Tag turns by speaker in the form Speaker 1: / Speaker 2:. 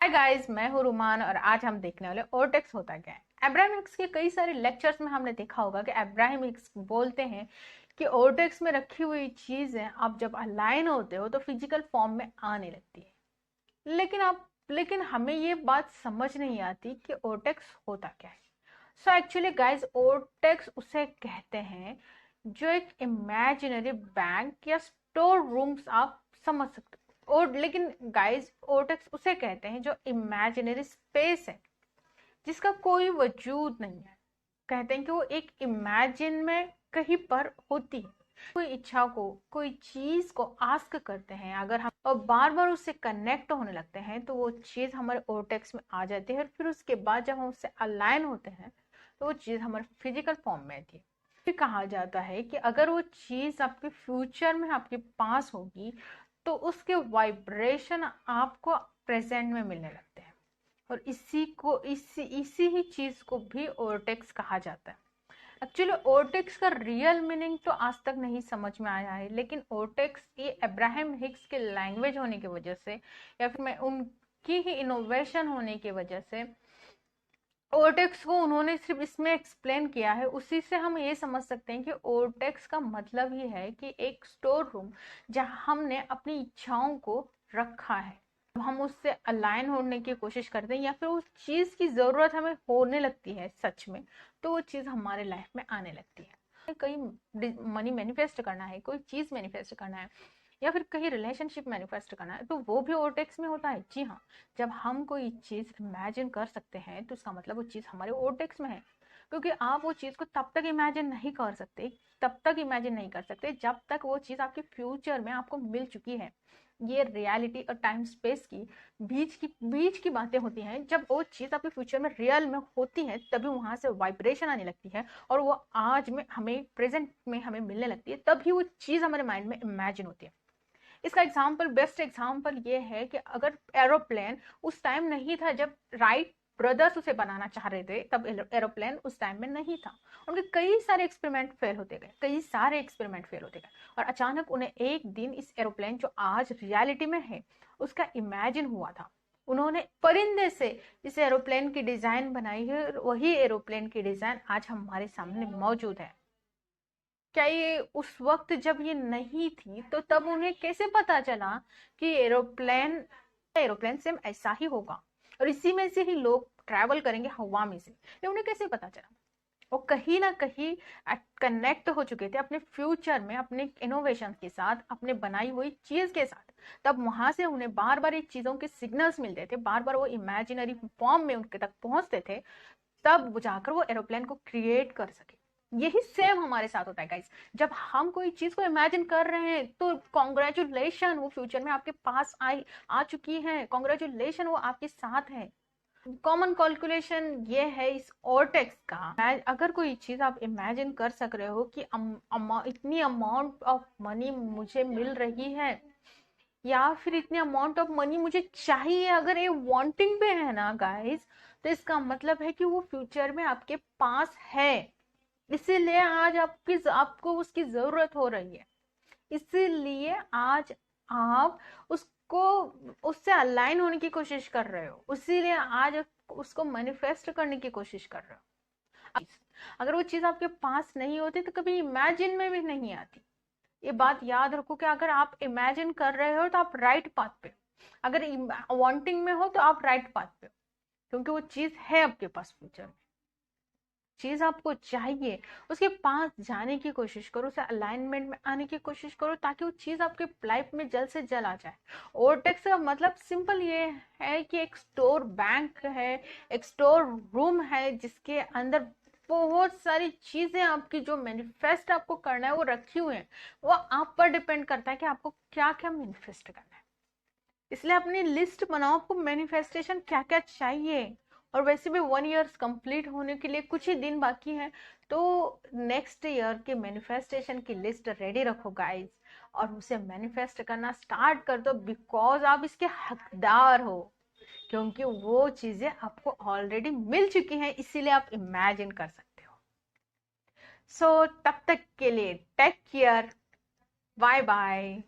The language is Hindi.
Speaker 1: हाय गाइस, मैं हूँ रुमान और आज हम देखने वाले ओर्टेक्स होता क्या है। अब्राहम हिक्स के कई सारे लेक्चर्स में हमने देखा होगा कि अब्राहम हिक्स बोलते हैं कि ओर्टेक्स में रखी हुई चीजें आप जब अलाइन होते हो तो फिजिकल फॉर्म में आने लगती है। लेकिन हमें ये बात समझ नहीं आती कि ओर्टेक्स होता क्या है। सो एक्चुअली गाइस, ओर्टेक्स उसे कहते हैं जो एक इमेजिनरी बैंक या स्टोर रूम्स आप समझ सकते हो। और लेकिन गाइस, ओर्टेक्स उसे कहते हैं जो इमेजिनरी स्पेस है जिसका कोई वजूद नहीं है। कहते हैं कि वो एक इमेजिन में कहीं पर होती है। कोई इच्छा को, कोई चीज को आस्क करते हैं अगर हम और बार बार उससे कनेक्ट होने लगते हैं तो वो चीज हमारे ओर्टेक्स में आ जाती है। और फिर उसके बाद जब हम उससे अलाइन होते हैं तो वो चीज हमारे फिजिकल फॉर्म में आती है। फिर कहा जाता है कि अगर वो चीज आपके फ्यूचर में आपके पास होगी तो उसके वाइब्रेशन आपको प्रेजेंट में मिलने लगते हैं। और इसी ही चीज को भी ओर्टेक्स कहा जाता है। एक्चुअली ओर्टेक्स का रियल मीनिंग तो आज तक नहीं समझ में आया है, लेकिन ओर्टेक्स ये अब्राहम हिक्स के लैंग्वेज होने की वजह से या फिर मैं उनकी ही इनोवेशन होने की वजह से ओर्टेक्स को उन्होंने सिर्फ इसमें एक्सप्लेन किया है। उसी से हम ये समझ सकते हैं कि ओर्टेक्स का मतलब ही है कि एक स्टोर रूम जहां हमने अपनी इच्छाओं को रखा है। हम उससे अलाइन होने की कोशिश करते हैं या फिर उस चीज की जरूरत हमें होने लगती है सच में, तो वो चीज हमारे लाइफ में आने लगती है। कहीं मनी मैनिफेस्ट करना है, कोई चीज मैनिफेस्ट करना है या फिर कहीं रिलेशनशिप मैनिफेस्ट करना है तो वो भी ओर्टेक्स में होता है। जी हाँ, जब हम कोई चीज इमेजिन कर सकते हैं तो इसका मतलब वो चीज हमारे ओर्टेक्स में है। क्योंकि आप वो चीज को तब तक इमेजिन नहीं कर सकते, तब तक इमेजिन नहीं कर सकते जब तक वो चीज आपके फ्यूचर में आपको मिल चुकी है। ये रियलिटी और टाइम स्पेस की बीच की बातें होती हैं। जब वो चीज आपके फ्यूचर में रियल में होती है तभी वहां से वाइब्रेशन आने लगती है और वो आज में हमें प्रेजेंट में हमें मिलने लगती है, तभी वो चीज हमारे माइंड में इमेजिन होती है। इसका बेस्ट एग्जाम्पल ये है कि अगर एरोप्लेन उस टाइम नहीं था जब राइट ब्रदर्स उसे बनाना चाह रहे थे, तब एरोप्लेन उस टाइम में नहीं था। उनके कई सारे एक्सपेरिमेंट फेल होते गए और अचानक उन्हें एक दिन इस एरोप्लेन जो आज रियलिटी में है उसका इमेजिन हुआ था। उन्होंने परिंदे से इस एरोप्लेन की डिजाइन बनाई है और वही एरोप्लेन की डिजाइन आज हमारे सामने मौजूद है। क्या ये उस वक्त जब ये नहीं थी तो तब उन्हें कैसे पता चला कि एरोप्लेन सेम ऐसा ही होगा और इसी में से ही लोग ट्रैवल करेंगे हवा में से? ये उन्हें कैसे पता चला? वो कहीं ना कहीं कनेक्ट हो चुके थे अपने फ्यूचर में, अपने इनोवेशन के साथ, अपने बनाई हुई चीज के साथ। तब वहां से उन्हें बार बार ये चीजों के सिग्नल्स मिलते थे, बार बार वो इमेजिनरी फॉर्म में उनके तक पहुंचते थे, तब जाकर वो एरोप्लेन को क्रिएट कर सके। यही सेम हमारे साथ होता है गाइस। जब हम कोई चीज को इमेजिन कर रहे हैं तो कॉन्ग्रेचुलेशन, वो फ्यूचर में आपके पास आ चुकी है। कॉन्ग्रेचुलेशन, वो आपके साथ है। कॉमन कैलकुलेशन ये है इस ओर्टेक्स का। अगर कोई चीज आप इमेजिन कर सक रहे हो कि इतनी अमाउंट ऑफ मनी मुझे मिल रही है या फिर इतने अमाउंट ऑफ मनी मुझे चाहिए, अगर ये वांटिंग पे है ना गाइस, तो इसका मतलब है कि वो फ्यूचर में आपके पास है। इसीलिए आज आपको उसकी जरूरत हो रही है। इसीलिए आज आप उसको उससे अलाइन होने की कोशिश कर रहे हो। इसीलिए आज उसको मैनिफेस्ट करने की कोशिश कर रहे हो। अगर वो चीज आपके पास नहीं होती तो कभी इमेजिन में भी नहीं आती। ये बात याद रखो कि अगर आप इमेजिन कर रहे हो तो आप राइट पाथ पे हो, अगर वांटिंग में हो तो आप राइट पाथ पे हो, क्योंकि वो चीज है आपके पास फ्यूचर में। चीज आपको चाहिए, उसके पास जाने की कोशिश करो, उसे अलाइनमेंट में आने की कोशिश करो ताकि वो चीज आपके लाइफ में जल्द से जल्द आ जाए। ओवरटेक्स का मतलब सिंपल ये है कि एक स्टोर बैंक है, एक स्टोर रूम है जिसके अंदर बहुत सारी चीजें आपकी जो मैनिफेस्ट आपको करना है वो रखी हुई है। वो आप पर डिपेंड करता है कि आपको क्या क्या मैनिफेस्ट करना है। इसलिए अपनी लिस्ट बनाओ, आपको मैनिफेस्टेशन क्या क्या चाहिए। और वैसे भी 1 ईयर कंप्लीट होने के लिए कुछ ही दिन बाकी है, तो नेक्स्ट ईयर के मैनिफेस्टेशन की लिस्ट रेडी रखो गाइस और उसे मैनिफेस्ट करना स्टार्ट कर दो, बिकॉज आप इसके हकदार हो। क्योंकि वो चीजें आपको ऑलरेडी मिल चुकी हैं, इसीलिए आप इमेजिन कर सकते हो। सो तब तक के लिए टेक केयर, बाय बाय।